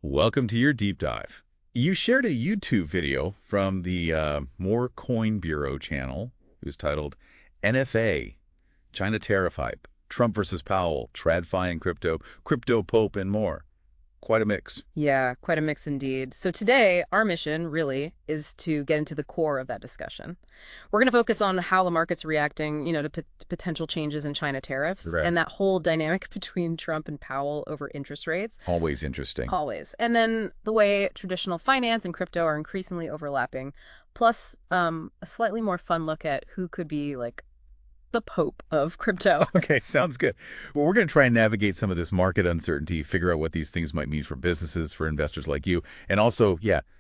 Welcome to your deep dive. You shared a YouTube video from the More Coin Bureau channel. It was titled NFA, China Tariff Hype, Trump versus Powell, TradFi and Crypto Pope, and more. Quite a mix. Yeah, quite a mix indeed. So today, our mission really is to get into the core of that discussion. We're going to focus on how the market's reacting, to potential changes in China tariffs Right. and that whole dynamic between Trump and Powell over interest rates. Always interesting. Always. And then the way traditional finance and crypto are increasingly overlapping, plus a slightly more fun look at who could be like the Pope of crypto. Okay, sounds good. Well, we're going to try and navigate some of this market uncertainty, figure out what these things might mean for businesses, for investors like you, and also,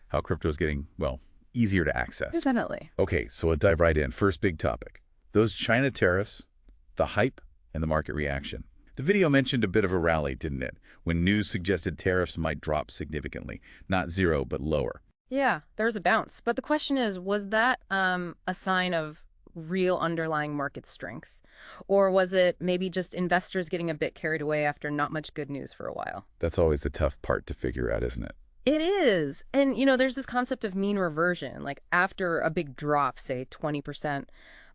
how crypto is getting, well, easier to access. Definitely. Okay, so we'll dive right in. First big topic. Those China tariffs, the hype, and the market reaction. The video mentioned a bit of a rally, didn't it? When news suggested tariffs might drop significantly. Not zero, but lower. Yeah, there's a bounce. But the question is, was that a sign of real underlying market strength? Or was it maybe just investors getting a bit carried away after not much good news for a while? That's always the tough part to figure out, isn't it? It is. And, there's this concept of mean reversion. Like after a big drop, say 20%,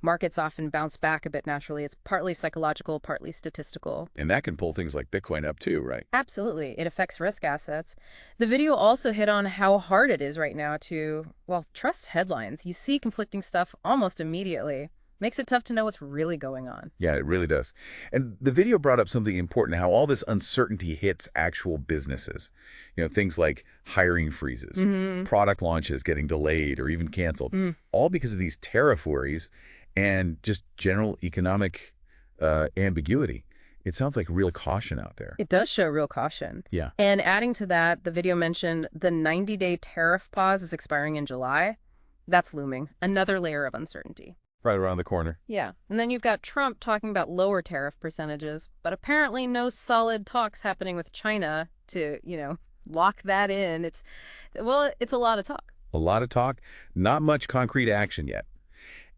markets often bounce back a bit naturally. It's partly psychological, partly statistical. And that can pull things like Bitcoin up too, right? Absolutely. It affects risk assets. The video also hit on how hard it is right now to, well, trust headlines. You see conflicting stuff almost immediately. Makes it tough to know what's really going on. Yeah, it really does. And the video brought up something important, how all this uncertainty hits actual businesses. Things like hiring freezes, product launches getting delayed or even canceled, all because of these tariff worries and just general economic ambiguity. It sounds like real caution out there. It does show real caution. Yeah. And adding to that, the video mentioned the 90-day tariff pause is expiring in July. That's looming. Another layer of uncertainty. Right around the corner. Yeah. And then you've got Trump talking about lower tariff percentages, but apparently no solid talks happening with China to, lock that in. It's a lot of talk. A lot of talk, not much concrete action yet.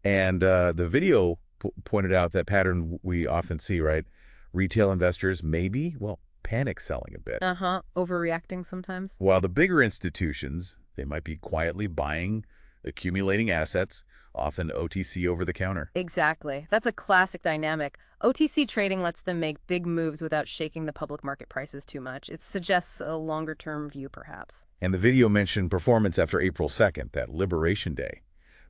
And the video pointed out that pattern we often see, right? Retail investors maybe, panic selling a bit. Overreacting sometimes. While the bigger institutions, they might be quietly buying, accumulating assets, often OTC over the counter. Exactly. That's a classic dynamic. OTC trading lets them make big moves without shaking the public market prices too much. It suggests a longer-term view, perhaps. And the video mentioned performance after April 2nd, that Liberation Day.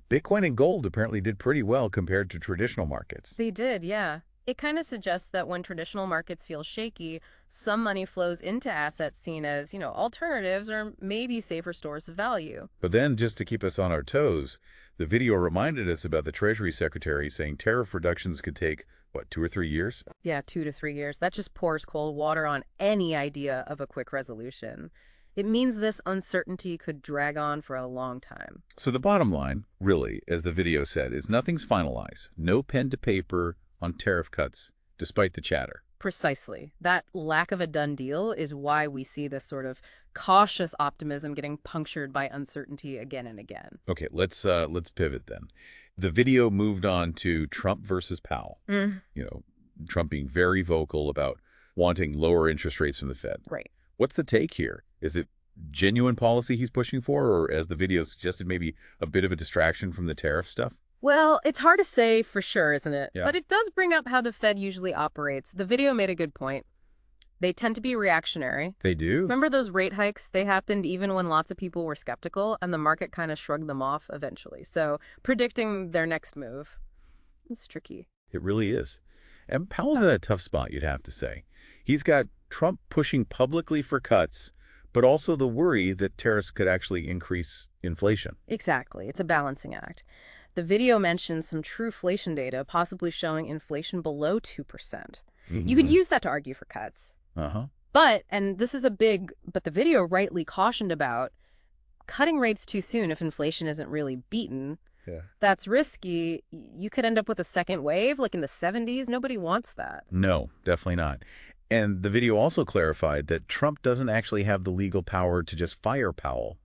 Bitcoin and gold apparently did pretty well compared to traditional markets. They did, yeah. It kind of suggests that when traditional markets feel shaky, some money flows into assets seen as, alternatives or maybe safer stores of value. But then, just to keep us on our toes, the video reminded us about the Treasury Secretary saying tariff reductions could take, 2 or 3 years? Yeah, 2 to 3 years. That just pours cold water on any idea of a quick resolution. It means this uncertainty could drag on for a long time. So the bottom line, really, as the video said, is nothing's finalized. No pen to paper on tariff cuts, despite the chatter. Precisely. That lack of a done deal is why we see this sort of cautious optimism getting punctured by uncertainty again and again. Okay, let's pivot then. The video moved on to Trump versus Powell. Trump being very vocal about wanting lower interest rates from the Fed. Right. What's the take here? Is it genuine policy he's pushing for, or as the video suggested, maybe a bit of a distraction from the tariff stuff? Well, it's hard to say for sure, isn't it? Yeah. But it does bring up how the Fed usually operates. The video made a good point. They tend to be reactionary. They do? Remember those rate hikes? They happened even when lots of people were skeptical, and the market kind of shrugged them off eventually. So predicting their next move is tricky. It really is. And Powell's in a tough spot, you'd have to say. He's got Trump pushing publicly for cuts, but also the worry that tariffs could actually increase inflation. Exactly. It's a balancing act. The video mentions some true inflation data, possibly showing inflation below 2%. You could use that to argue for cuts. But, and this is but the video rightly cautioned about, cutting rates too soon if inflation isn't really beaten. Yeah. That's risky. You could end up with a second wave, like in the 70s. Nobody wants that. No, definitely not. And the video also clarified that Trump doesn't actually have the legal power to just fire Powell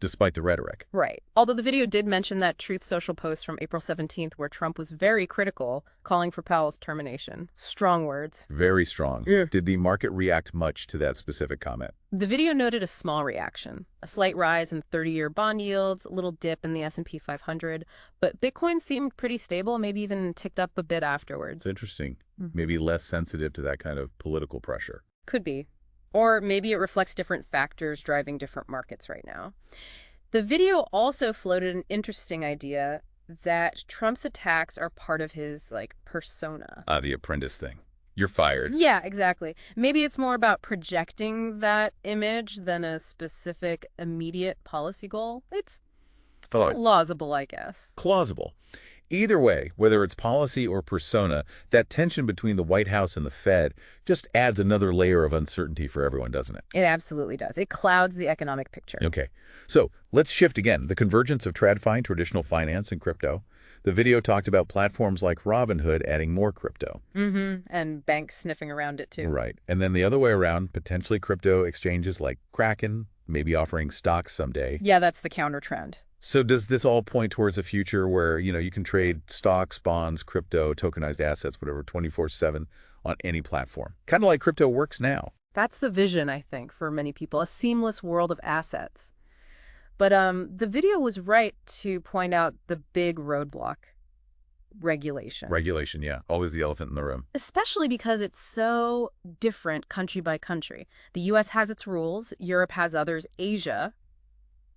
despite the rhetoric. Right. Although the video did mention that Truth Social post from April 17th where Trump was very critical, calling for Powell's termination. Strong words. Very strong. Yeah. Did the market react much to that specific comment? The video noted a small reaction, a slight rise in 30-year bond yields, a little dip in the S&P 500, but Bitcoin seemed pretty stable, maybe even ticked up a bit afterwards. It's interesting. Maybe less sensitive to that kind of political pressure. Could be. Or maybe it reflects different factors driving different markets right now. The video also floated an interesting idea that Trump's attacks are part of his, persona. The apprentice thing. You're fired. Yeah, exactly. Maybe it's more about projecting that image than a specific immediate policy goal. It's plausible, I guess. Plausible. Either way, whether it's policy or persona, that tension between the White House and the Fed just adds another layer of uncertainty for everyone, doesn't it? It absolutely does. It clouds the economic picture. Okay, so let's shift again. The convergence of TradFi, traditional finance, and crypto. The video talked about platforms like Robinhood adding more crypto. And banks sniffing around it, too. Right. And then the other way around, potentially crypto exchanges like Kraken, maybe offering stocks someday. Yeah, that's the counter trend. So does this all point towards a future where, you can trade stocks, bonds, crypto, tokenized assets, whatever, 24/7 on any platform? Kind of like crypto works now. That's the vision, I think, for many people, a seamless world of assets. But the video was right to point out the big roadblock, regulation. Regulation, yeah. Always the elephant in the room. Especially because it's so different country by country. The U.S. has its rules. Europe has others. Asia,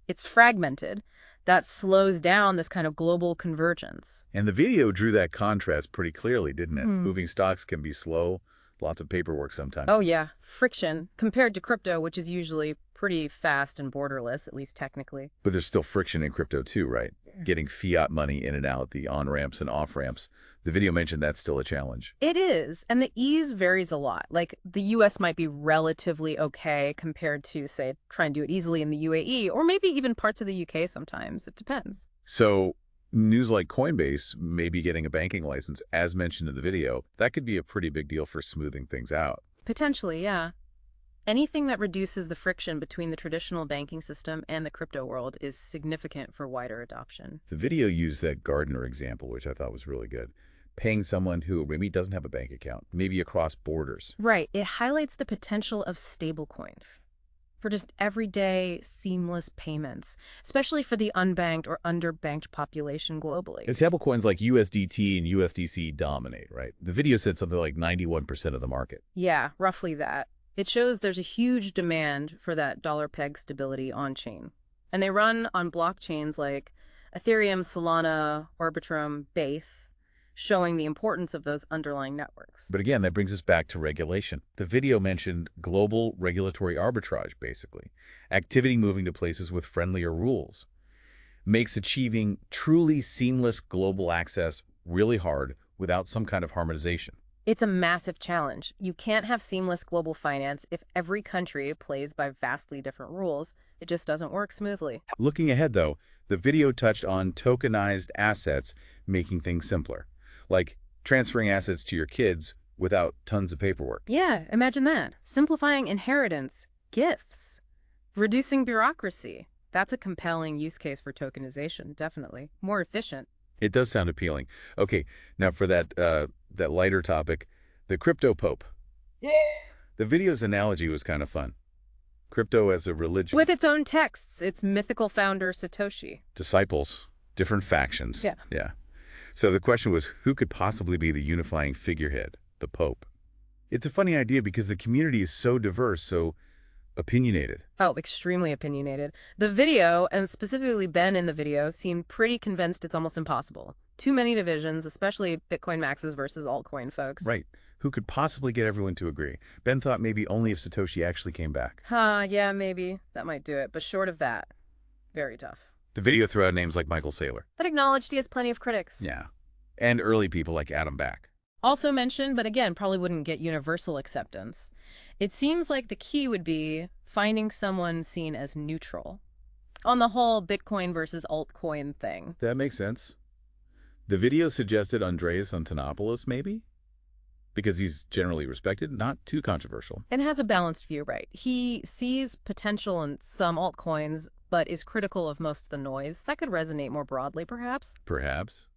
it's fragmented. That slows down this kind of global convergence. And the video drew that contrast pretty clearly, didn't it? Moving stocks can be slow, lots of paperwork sometimes. Oh, yeah. Friction compared to crypto, which is usually pretty fast and borderless, at least technically. But there's still friction in crypto too, right? Getting fiat money in and out, the on-ramps and off-ramps. The video mentioned that's still a challenge. It is, and the ease varies a lot. Like, the U.S. might be relatively okay compared to, say, try and do it easily in the UAE, or maybe even parts of the UK sometimes. It depends. So news like Coinbase may be getting a banking license, as mentioned in the video. That could be a pretty big deal for smoothing things out. Potentially, yeah. Anything that reduces the friction between the traditional banking system and the crypto world is significant for wider adoption. The video used that gardener example, which I thought was really good. Paying someone who maybe doesn't have a bank account, maybe across borders. Right. It highlights the potential of stablecoins for just everyday, seamless payments, especially for the unbanked or underbanked population globally. And stablecoins like USDT and USDC dominate, right? The video said something like 91% of the market. Yeah, roughly that. It shows there's a huge demand for that dollar peg stability on-chain. And they run on blockchains like Ethereum, Solana, Arbitrum, Base, showing the importance of those underlying networks. But again, that brings us back to regulation. The video mentioned global regulatory arbitrage, basically. Activity moving to places with friendlier rules. Makes achieving truly seamless global access really hard without some kind of harmonization. It's a massive challenge. You can't have seamless global finance if every country plays by vastly different rules. It just doesn't work smoothly. Looking ahead, though, the video touched on tokenized assets making things simpler, like transferring assets to your kids without tons of paperwork. Yeah, imagine that. Simplifying inheritance, gifts, reducing bureaucracy. That's a compelling use case for tokenization, definitely. More efficient. It does sound appealing. Okay, now for that lighter topic, the crypto pope. Yeah. The video's analogy was kind of fun. Crypto as a religion. With its own texts, its mythical founder, Satoshi. Disciples, different factions. Yeah. So the question was, who could possibly be the unifying figurehead, the pope? It's a funny idea because the community is so diverse, so opinionated. Oh, extremely opinionated. The video, and specifically Ben in the video, seemed pretty convinced it's almost impossible. Too many divisions, especially Bitcoin maxes versus altcoin folks. Right. Who could possibly get everyone to agree? Ben thought maybe only if Satoshi actually came back. Yeah, maybe. That might do it. But short of that, very tough. The video threw out names like Michael Saylor. That acknowledged he has plenty of critics. Yeah. And early people like Adam Back. Also mentioned, but again, probably wouldn't get universal acceptance. It seems like the key would be finding someone seen as neutral on the whole Bitcoin versus altcoin thing. That makes sense. The video suggested Andreas Antonopoulos, maybe? Because he's generally respected, not too controversial. And has a balanced view, right? He sees potential in some altcoins, but is critical of most of the noise. That could resonate more broadly, perhaps. Perhaps.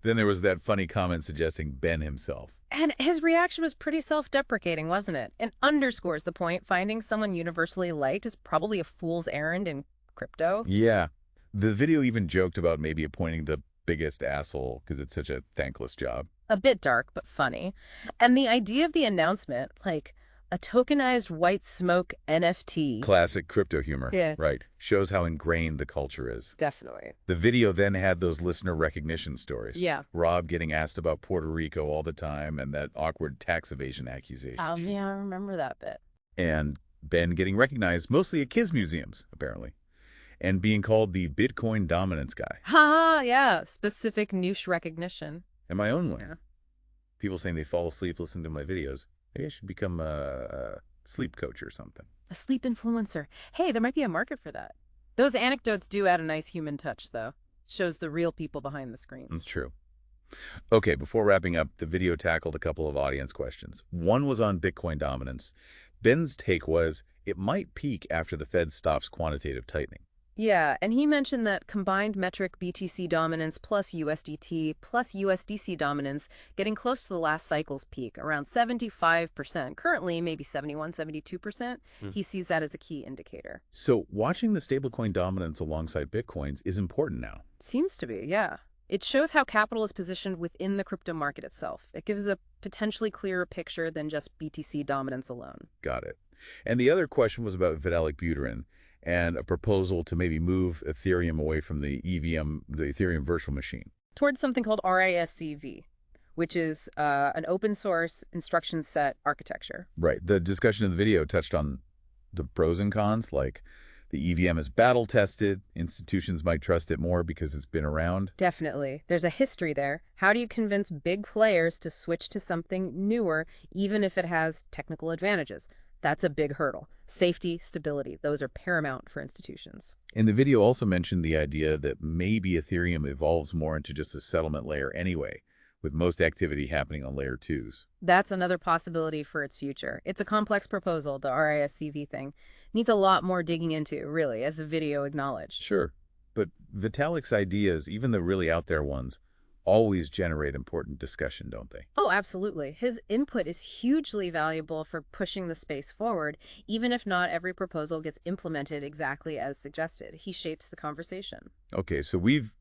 Then there was that funny comment suggesting Ben himself. And his reaction was pretty self-deprecating, wasn't it? And underscores the point finding someone universally liked is probably a fool's errand in crypto. Yeah. The video even joked about maybe appointing the biggest asshole because it's such a thankless job. A bit dark, but funny. And the idea of the announcement, like a tokenized white smoke NFT. Classic crypto humor. Yeah. Right. Shows how ingrained the culture is. Definitely. The video then had those listener recognition stories. Yeah. Rob getting asked about Puerto Rico all the time and that awkward tax evasion accusation. Oh, yeah, I remember that bit. And Ben getting recognized mostly at kids' museums, apparently. And being called the Bitcoin dominance guy. Ha, yeah. Specific niche recognition. And my own one. Yeah. People saying they fall asleep listening to my videos. Maybe I should become a sleep coach or something. A sleep influencer. Hey, there might be a market for that. Those anecdotes do add a nice human touch, though. Shows the real people behind the screens. That's true. Okay, before wrapping up, the video tackled a couple of audience questions. One was on Bitcoin dominance. Ben's take was it might peak after the Fed stops quantitative tightening. Yeah, and he mentioned that combined metric BTC dominance plus USDT plus USDC dominance getting close to the last cycle's peak, around 75%. Currently, maybe 71, 72%. He sees that as a key indicator. So watching the stablecoin dominance alongside Bitcoins is important now. Seems to be, yeah. It shows how capital is positioned within the crypto market itself. It gives a potentially clearer picture than just BTC dominance alone. Got it. And the other question was about Vitalik Buterin and a proposal to maybe move Ethereum away from the EVM, the Ethereum virtual machine. Towards something called RISC-V, which is an open source instruction set architecture. Right. The discussion in the video touched on the pros and cons, like the EVM is battle tested. Institutions might trust it more because it's been around. Definitely. There's a history there. How do you convince big players to switch to something newer, even if it has technical advantages? That's a big hurdle. Safety, stability, those are paramount for institutions. And the video also mentioned the idea that maybe Ethereum evolves more into just a settlement layer anyway, with most activity happening on layer 2s. That's another possibility for its future. It's a complex proposal, the RISC-V thing. Needs a lot more digging into, really, as the video acknowledged. Sure, but Vitalik's ideas, even the really out there ones, always generate important discussion, don't they? Oh, absolutely. His input is hugely valuable for pushing the space forward, even if not every proposal gets implemented exactly as suggested. He shapes the conversation. Okay, so we've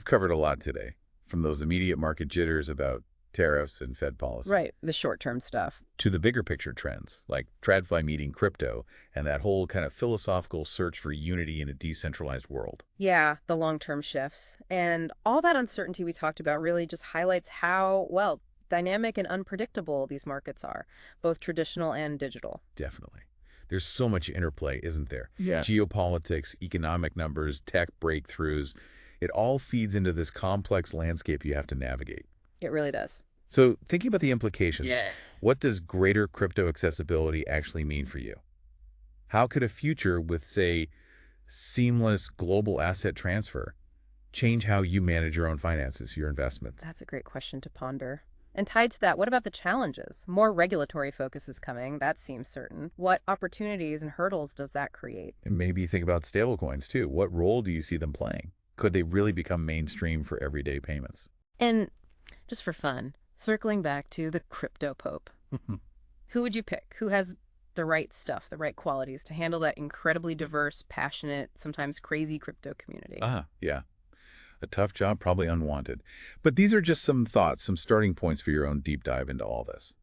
covered a lot today, from those immediate market jitters about tariffs and Fed policy. Right, the short-term stuff. To the bigger picture trends, like TradFi meeting crypto and that whole kind of philosophical search for unity in a decentralized world. Yeah, the long-term shifts. And all that uncertainty we talked about really just highlights how, well, dynamic and unpredictable these markets are, both traditional and digital. Definitely. There's so much interplay, isn't there? Yeah. Geopolitics, economic numbers, tech breakthroughs. It all feeds into this complex landscape you have to navigate. It really does. So thinking about the implications, what does greater crypto accessibility actually mean for you? How could a future with, say, seamless global asset transfer change how you manage your own finances, your investments? That's a great question to ponder. And tied to that, what about the challenges? More regulatory focus is coming. That seems certain. What opportunities and hurdles does that create? And maybe think about stablecoins, too. What role do you see them playing? Could they really become mainstream for everyday payments? And just for fun, circling back to the crypto pope. Who would you pick? Who has the right stuff, the right qualities to handle that incredibly diverse, passionate, sometimes crazy crypto community? Yeah. A tough job, probably unwanted. But these are just some thoughts, some starting points for your own deep dive into all this.